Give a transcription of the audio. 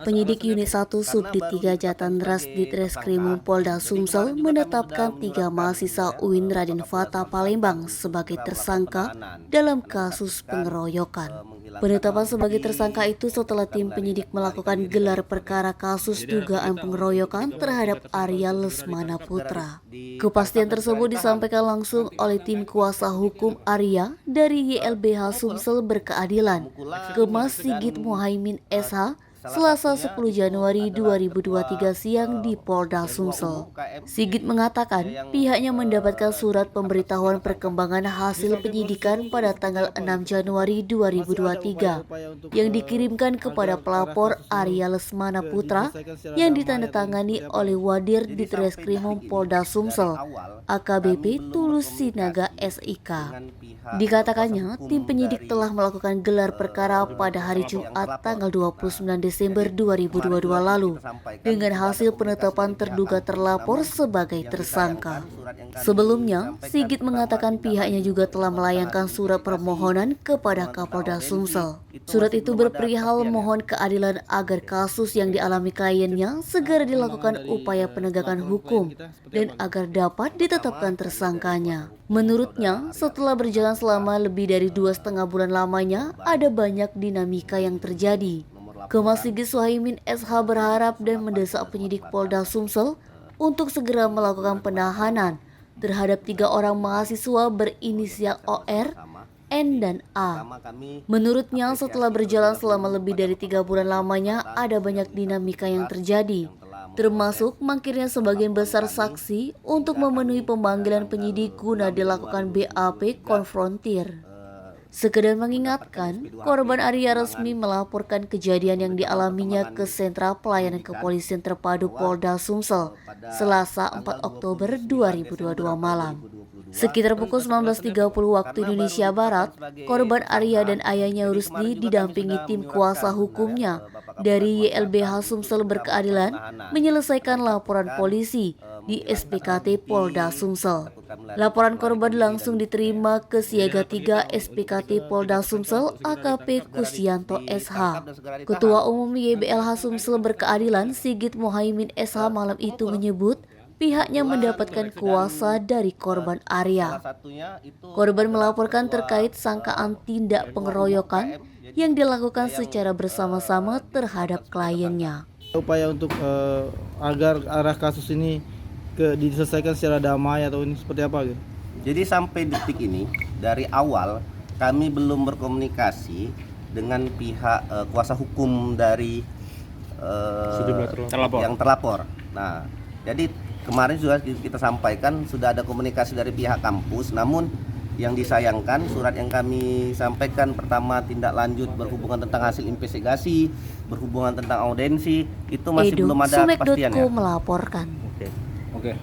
Penyidik Unit 1 Subdit 3 Jatandras Ditreskrimum Polda Sumsel menetapkan 3 mahasiswa UIN Raden Fata Palembang sebagai tersangka dalam kasus pengeroyokan. Penetapan sebagai tersangka itu setelah tim penyidik melakukan gelar perkara kasus dugaan pengeroyokan terhadap Arya Lesmana Putra. Kepastian tersebut disampaikan langsung oleh tim kuasa hukum Arya dari YLBH Sumsel Berkeadilan, Kemas Sigit Muhaimin SH, Selasa 10 Januari 2023 siang di Polda Sumsel. Sigit mengatakan pihaknya mendapatkan surat pemberitahuan perkembangan hasil penyidikan pada tanggal 6 Januari 2023 yang dikirimkan kepada pelapor Arya Lesmana Putra yang ditandatangani oleh Wadir Ditreskrimum Polda Sumsel AKBP Tulus Sinaga SIK. Dikatakannya, tim penyidik telah melakukan gelar perkara pada hari Jumat tanggal 29 Desember 2022 lalu dengan hasil penetapan terduga terlapor sebagai tersangka. Sebelumnya, Sigit mengatakan pihaknya juga telah melayangkan surat permohonan kepada Kapolda Sumsel. Surat itu berperihal mohon keadilan agar kasus yang dialami kliennya segera dilakukan upaya penegakan hukum dan agar dapat ditetapkan tersangkanya. Menurutnya, setelah berjalan selama lebih dari 2,5 bulan lamanya, ada banyak dinamika yang terjadi. Kemas Sigit Muhaimin SH berharap dan mendesak penyidik Polda Sumsel untuk segera melakukan penahanan terhadap 3 orang mahasiswa berinisial OR, N, dan A. Menurutnya, setelah berjalan selama lebih dari 3 bulan lamanya, ada banyak dinamika yang terjadi, termasuk mangkirnya sebagian besar saksi untuk memenuhi pemanggilan penyidik guna dilakukan BAP konfrontir. Sekedar mengingatkan, korban Arya resmi melaporkan kejadian yang dialaminya ke Sentra Pelayanan Kepolisian Terpadu Polda Sumsel, Selasa 4 Oktober 2022 malam. Sekitar pukul 19.30 waktu Indonesia Barat, korban Arya dan ayahnya Rusdi didampingi tim kuasa hukumnya dari YLBH Sumsel Berkeadilan menyelesaikan laporan polisi di SPKT Polda Sumsel. Laporan korban langsung diterima ke Siaga 3 SPKT Polda Sumsel AKP Kusyanto SH. Ketua Umum YBLH Sumsel Berkeadilan Sigit Muhaimin SH malam itu menyebut pihaknya mendapatkan kuasa dari korban Arya. Korban melaporkan terkait sangkaan tindak pengeroyokan yang dilakukan secara bersama-sama terhadap kliennya. Upaya untuk agar arah kasus ini diselesaikan secara damai atau ini seperti apa gitu? Jadi sampai detik ini dari awal kami belum berkomunikasi dengan pihak kuasa hukum dari yang terlapor. Nah, jadi kemarin sudah kita sampaikan sudah ada komunikasi dari pihak kampus, namun yang disayangkan surat yang kami sampaikan pertama tindak lanjut berhubungan tentang hasil investigasi, berhubungan tentang audensi itu masih belum ada kepastiannya. Melaporkan. Oke.